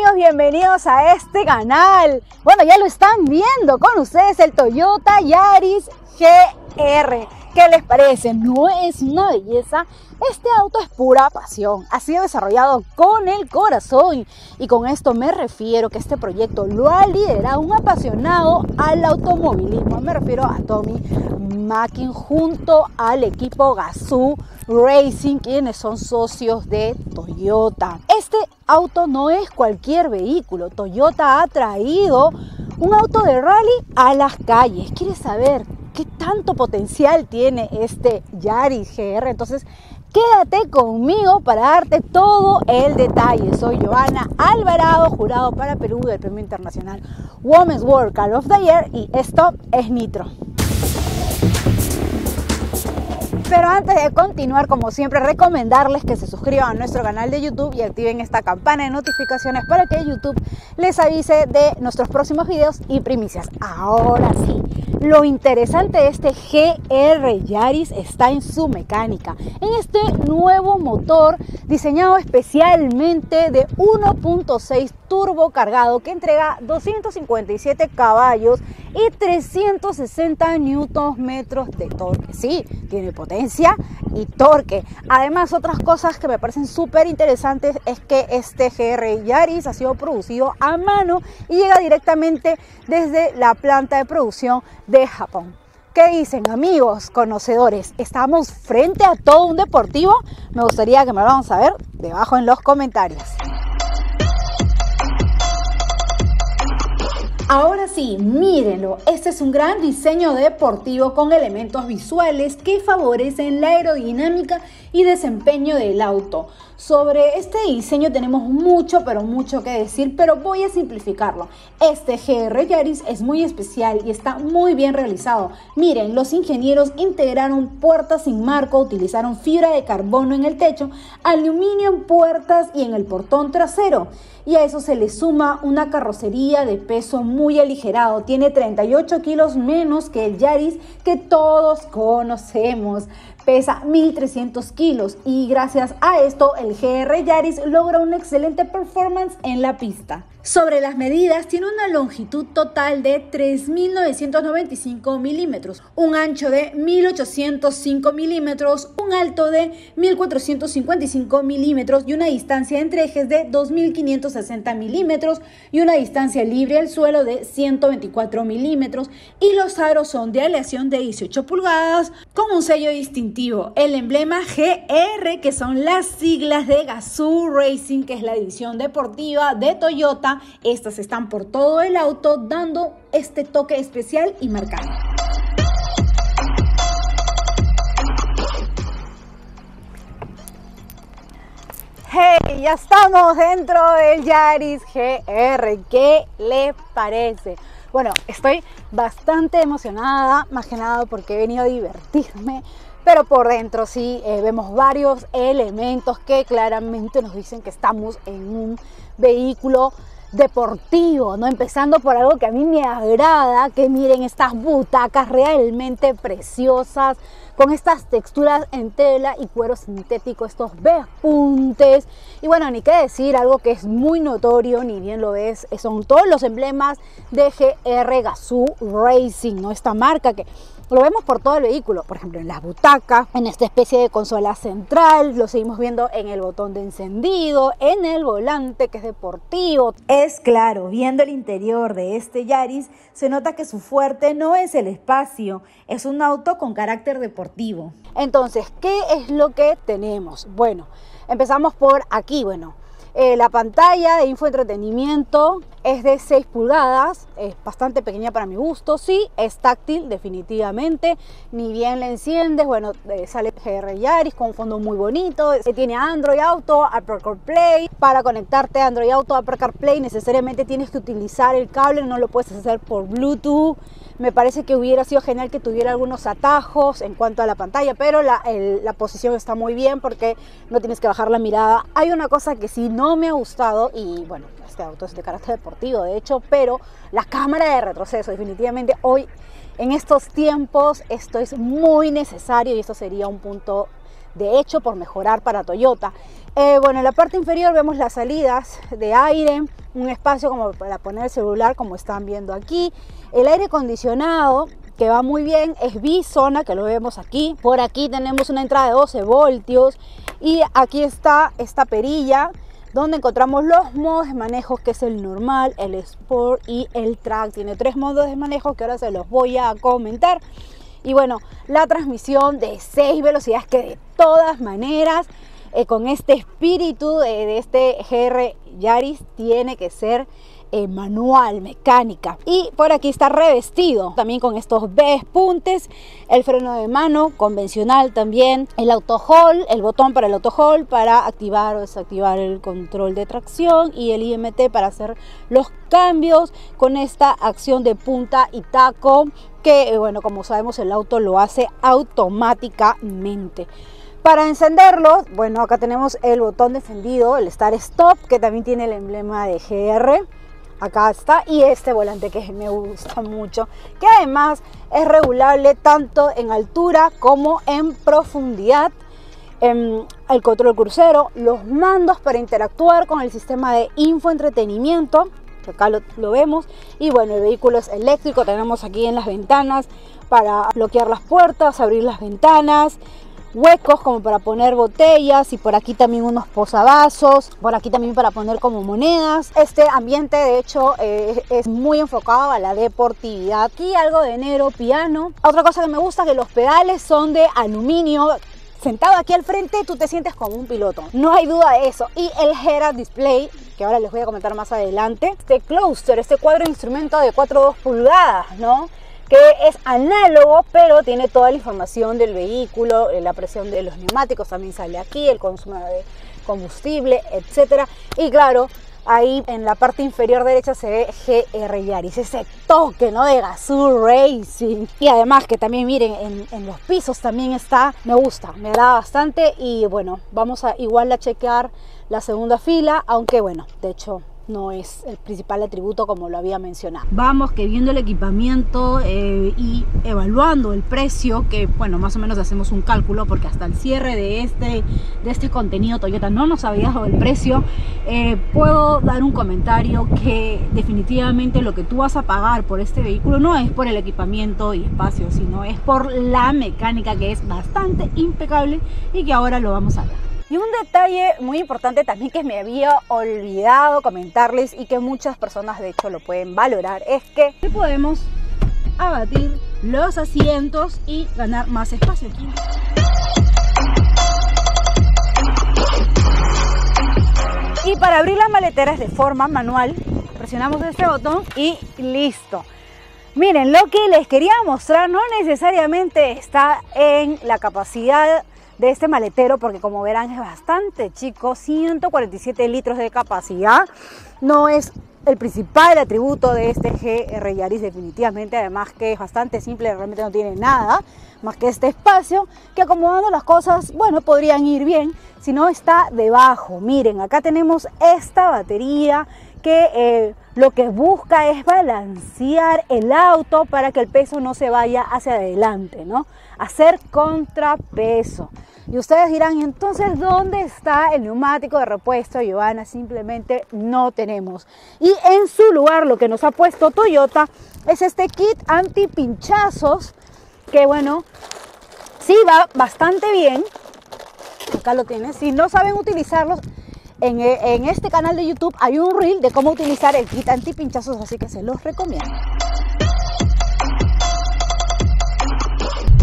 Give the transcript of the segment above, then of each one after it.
amigos? Bienvenidos a este canal. Bueno, ya lo están viendo con ustedes el Toyota Yaris GR. ¿Qué les parece? ¿No es una belleza? Este auto es pura pasión, ha sido desarrollado con el corazón y con esto me refiero que este proyecto lo ha liderado un apasionado al automovilismo. Me refiero a Tommy Mackin junto al equipo Gazoo Racing, quienes son socios de Toyota. Este auto no es cualquier vehículo. Toyota ha traído un auto de rally a las calles. ¿Quieres saber qué tanto potencial tiene este Yaris GR? Entonces quédate conmigo para darte todo el detalle. Soy Joana Alvarado, jurado para Perú del Premio Internacional Women's World Car of the Year, y esto es Nitro. Pero antes de continuar, como siempre, recomendarles que se suscriban a nuestro canal de YouTube y activen esta campana de notificaciones para que YouTube les avise de nuestros próximos videos y primicias. Ahora sí, lo interesante de este GR Yaris está en su mecánica, en este nuevo motor diseñado especialmente de 1.6 turbo cargado que entrega 257 caballos y 360 Nm de torque. Sí, tiene potencia y torque. Además, otras cosas que me parecen súper interesantes es que este GR Yaris ha sido producido a mano y llega directamente desde la planta de producción de Japón. ¿Qué dicen, amigos conocedores? ¿Estamos frente a todo un deportivo? Me gustaría que me lo hagan saber debajo en los comentarios. Ahora sí, mírenlo, este es un gran diseño deportivo con elementos visuales que favorecen la aerodinámica y desempeño del auto. Sobre este diseño tenemos mucho, pero mucho que decir, pero voy a simplificarlo. Este GR Yaris es muy especial y está muy bien realizado. Miren, los ingenieros integraron puertas sin marco, utilizaron fibra de carbono en el techo, aluminio en puertas y en el portón trasero. Y a eso se le suma una carrocería de peso muy aligerado. Tiene 38 kilos menos que el Yaris que todos conocemos. Pesa 1300 kilos y gracias a esto el GR Yaris logra una excelente performance en la pista. Sobre las medidas, tiene una longitud total de 3.995 milímetros, un ancho de 1.805 milímetros, un alto de 1.455 milímetros y una distancia entre ejes de 2.560 milímetros y una distancia libre al suelo de 124 milímetros, y los aros son de aleación de 18 pulgadas con un sello distintivo, el emblema GR, que son las siglas de Gazoo Racing, que es la división deportiva de Toyota. Estas están por todo el auto, dando este toque especial y marcado. ¡Hey! Ya estamos dentro del Yaris GR. ¿Qué le parece? Bueno, estoy bastante emocionada, más que nada porque he venido a divertirme. Pero por dentro sí vemos varios elementos que claramente nos dicen que estamos en un vehículo deportivo, ¿no? Empezando por algo que a mí me agrada, que miren estas butacas realmente preciosas, con estas texturas en tela y cuero sintético, estos pespuntes. Y bueno, ni qué decir, algo que es muy notorio, ni bien lo es, son todos los emblemas de GR Gazoo Racing, ¿no? Esta marca que lo vemos por todo el vehículo, por ejemplo en las butacas, en esta especie de consola central, lo seguimos viendo en el botón de encendido, en el volante que es deportivo. Es claro, viendo el interior de este Yaris, se nota que su fuerte no es el espacio, es un auto con carácter deportivo. Entonces, ¿qué es lo que tenemos? Bueno, empezamos por aquí, la pantalla de infoentretenimiento es de 6 pulgadas, es bastante pequeña para mi gusto. Sí, es táctil definitivamente, ni bien la enciendes, sale GR Yaris con un fondo muy bonito. Tiene Android Auto, Apple CarPlay. Para conectarte a Android Auto, Apple CarPlay necesariamente tienes que utilizar el cable, no lo puedes hacer por Bluetooth. Me parece que hubiera sido genial que tuviera algunos atajos en cuanto a la pantalla, pero la posición está muy bien porque no tienes que bajar la mirada. Hay una cosa que sí no me ha gustado, y bueno, este auto es de carácter deportivo de hecho, pero la cámara de retroceso. Definitivamente hoy en estos tiempos esto es muy necesario y esto sería un punto de hecho por mejorar para Toyota. Bueno, en la parte inferior vemos las salidas de aire, un espacio como para poner el celular, como están viendo aquí. El aire acondicionado, que va muy bien, es bisona, que lo vemos aquí. Por aquí tenemos una entrada de 12 voltios y aquí está esta perilla donde encontramos los modos de manejo, que es el normal, el Sport y el Track. Tiene 3 modos de manejo que ahora se los voy a comentar. Y bueno, la transmisión de 6 velocidades, que de todas maneras, con este espíritu de este GR Yaris, tiene que ser manual, mecánica. Y por aquí está revestido también con estos despuntes, el freno de mano convencional también, el auto hold, el botón para el auto hold para activar o desactivar el control de tracción, y el IMT para hacer los cambios con esta acción de punta y taco, que bueno, como sabemos, el auto lo hace automáticamente. Para encenderlo, bueno, acá tenemos el botón de encendido, el Start Stop, que también tiene el emblema de GR. Acá está, y este volante que me gusta mucho, que además es regulable tanto en altura como en profundidad. El control crucero, los mandos para interactuar con el sistema de infoentretenimiento, que acá lo vemos. Y bueno, el vehículo es eléctrico. Tenemos aquí en las ventanas para bloquear las puertas, abrir las ventanas, huecos como para poner botellas, y por aquí también unos posavasos, por aquí también para poner como monedas. Este ambiente de hecho es muy enfocado a la deportividad. Aquí algo de negro piano. Otra cosa que me gusta es que los pedales son de aluminio. Sentado aquí al frente tú te sientes como un piloto, no hay duda de eso. Y el head-up display, que ahora les voy a comentar más adelante. Este cluster, este cuadro de instrumento de 4.2 pulgadas, ¿no?, que es análogo, pero tiene toda la información del vehículo, la presión de los neumáticos también sale aquí, el consumo de combustible, etcétera. Y claro, ahí en la parte inferior derecha se ve GR Yaris, ese toque, ¿no?, de Gazoo Racing. Y además que también miren, en los pisos también está, me gusta, me agrada bastante. Y bueno, vamos a igual a chequear la segunda fila, aunque bueno, de hecho no es el principal atributo como lo había mencionado. Vamos que viendo el equipamiento y evaluando el precio, que bueno, más o menos hacemos un cálculo, porque hasta el cierre de este contenido Toyota no nos había dado el precio. Puedo dar un comentario que definitivamente lo que tú vas a pagar por este vehículo no es por el equipamiento y espacio, sino es por la mecánica, que es bastante impecable y que ahora lo vamos a ver. Y un detalle muy importante también que me había olvidado comentarles, y que muchas personas de hecho lo pueden valorar, es que podemos abatir los asientos y ganar más espacio aquí. Y para abrir las maleteras de forma manual, presionamos este botón y listo. Miren, lo que les quería mostrar no necesariamente está en la capacidad de este maletero, porque como verán es bastante chico, 147 litros de capacidad. No es el principal atributo de este GR Yaris definitivamente, además que es bastante simple, realmente no tiene nada más que este espacio, que acomodando las cosas, bueno, podrían ir bien, si no está debajo. Miren, acá tenemos esta batería que lo que busca es balancear el auto para que el peso no se vaya hacia adelante, ¿no? Hacer contrapeso. Y ustedes dirán, entonces, ¿dónde está el neumático de repuesto, Giovanna? Simplemente no tenemos. Y en su lugar lo que nos ha puesto Toyota es este kit anti-pinchazos, que bueno, sí va bastante bien. Acá lo tienes. Si no saben utilizarlos, en este canal de YouTube hay un reel de cómo utilizar el kit anti-pinchazos, así que se los recomiendo.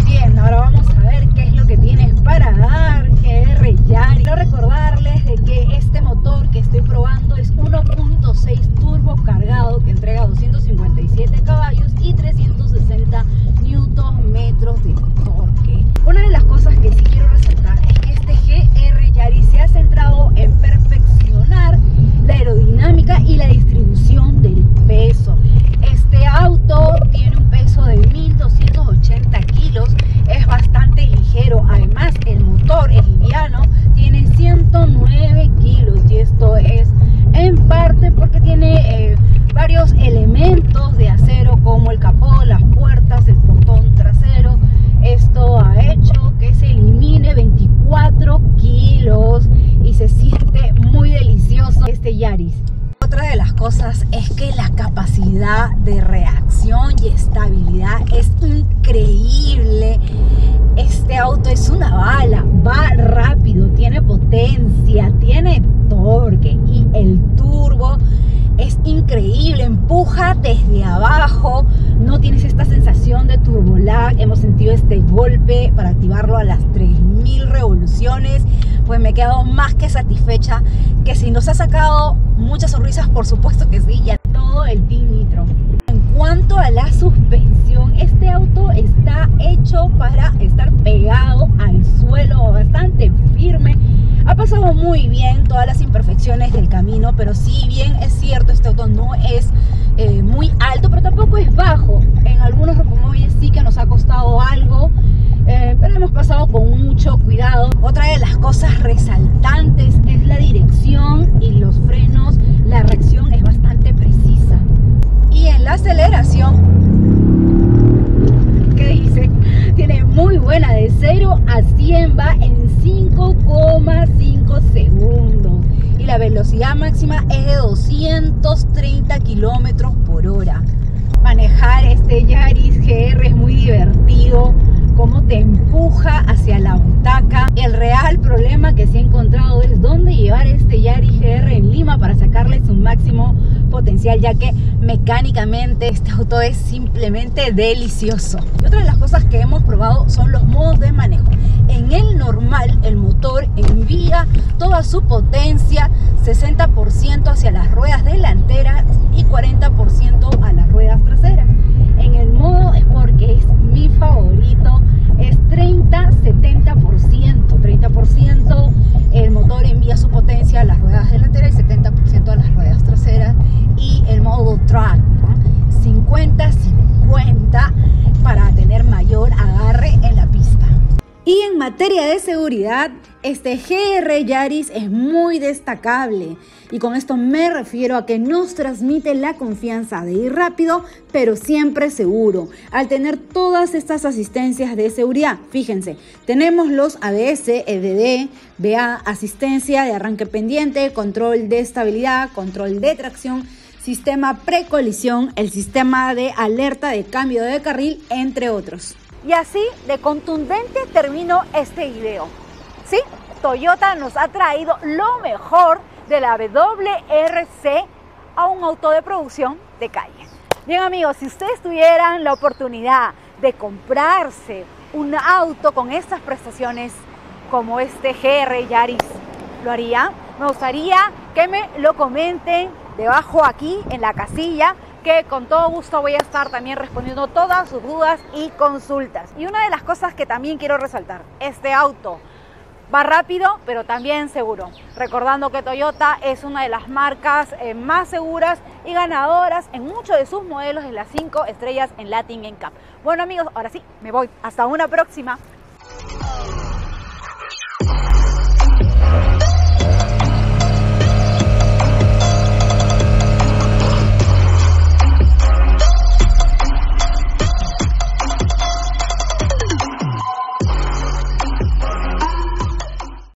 Bien, ahora vamos a ver qué es lo que tienes para dar GR Yaris. Quiero recordarles de que este motor que estoy probando es 1.6 turbo cargado, que entrega 257 caballos y 360 Nm de torque. Una de las cosas que sí quiero resaltar es que este GR Yaris se ha centrado en perfeccionar la aerodinámica y la distribución del peso. Este auto tiene un peso de 1280 kilos, es bastante ligero, además el motor es liviano, tiene 109 Yaris. Otra de las cosas es que la capacidad de reacción y estabilidad es increíble. Este auto es una bala, va rápido, tiene potencia, tiene torque y el turbo es increíble, empuja desde abajo, no tienes esta sensación de turbolag. Hemos sentido este golpe para activarlo a las 3000 revoluciones, pues me he quedado más que satisfecha. Que si nos ha sacado muchas sonrisas, por supuesto que sí, y a todo el Team Nitro. En cuanto a la suspensión, este auto está hecho para estar pegado al suelo, bastante firme. Ha pasado muy bien todas las imperfecciones del camino, pero si bien es cierto, este auto no es muy alto, pero tampoco es bajo. En algunos automóviles sí que nos ha costado algo, pero hemos pasado con mucho cuidado. Otra de las cosas resaltantes es la dirección y los frenos. La reacción es bastante precisa. Y en la aceleración, ¿qué dice? Tiene muy buena, de 0 a 100 va en 5,5 segundos. Y la velocidad máxima es de 230 kilómetros por hora. Manejar este Yaris GR es muy divertido, cómo te empuja hacia la butaca. El real problema que se ha encontrado es dónde llevar este Yaris GR en Lima para sacarle su máximo potencial, ya que mecánicamente este auto es simplemente delicioso. Y otra de las cosas que hemos probado son los modos de manejo. En el normal, el motor envía toda su potencia, 60% hacia las ruedas delanteras y 40% a las ruedas traseras. En el modo Sport, que es mi favorito, es 30-70%. 30% el motor envía su potencia a las ruedas delanteras y 70% a las ruedas traseras. Y el modo Track, ¿no? 50-50 para tener mayor agarre en la pista. Y en materia de seguridad, este GR Yaris es muy destacable. Y con esto me refiero a que nos transmite la confianza de ir rápido, pero siempre seguro. Al tener todas estas asistencias de seguridad, fíjense, tenemos los ABS, EDD, BA, asistencia de arranque pendiente, control de estabilidad, control de tracción, sistema precolisión, el sistema de alerta de cambio de carril, entre otros. Y así de contundente termino este video. Sí, Toyota nos ha traído lo mejor de la WRC a un auto de producción de calle. Bien amigos, si ustedes tuvieran la oportunidad de comprarse un auto con estas prestaciones como este GR Yaris, ¿lo haría? Me gustaría que me lo comenten debajo aquí en la casilla, que con todo gusto voy a estar también respondiendo todas sus dudas y consultas. Y una de las cosas que también quiero resaltar, este auto va rápido, pero también seguro. Recordando que Toyota es una de las marcas más seguras y ganadoras en muchos de sus modelos de las 5 estrellas en Latin NCAP. Bueno amigos, ahora sí, me voy. Hasta una próxima.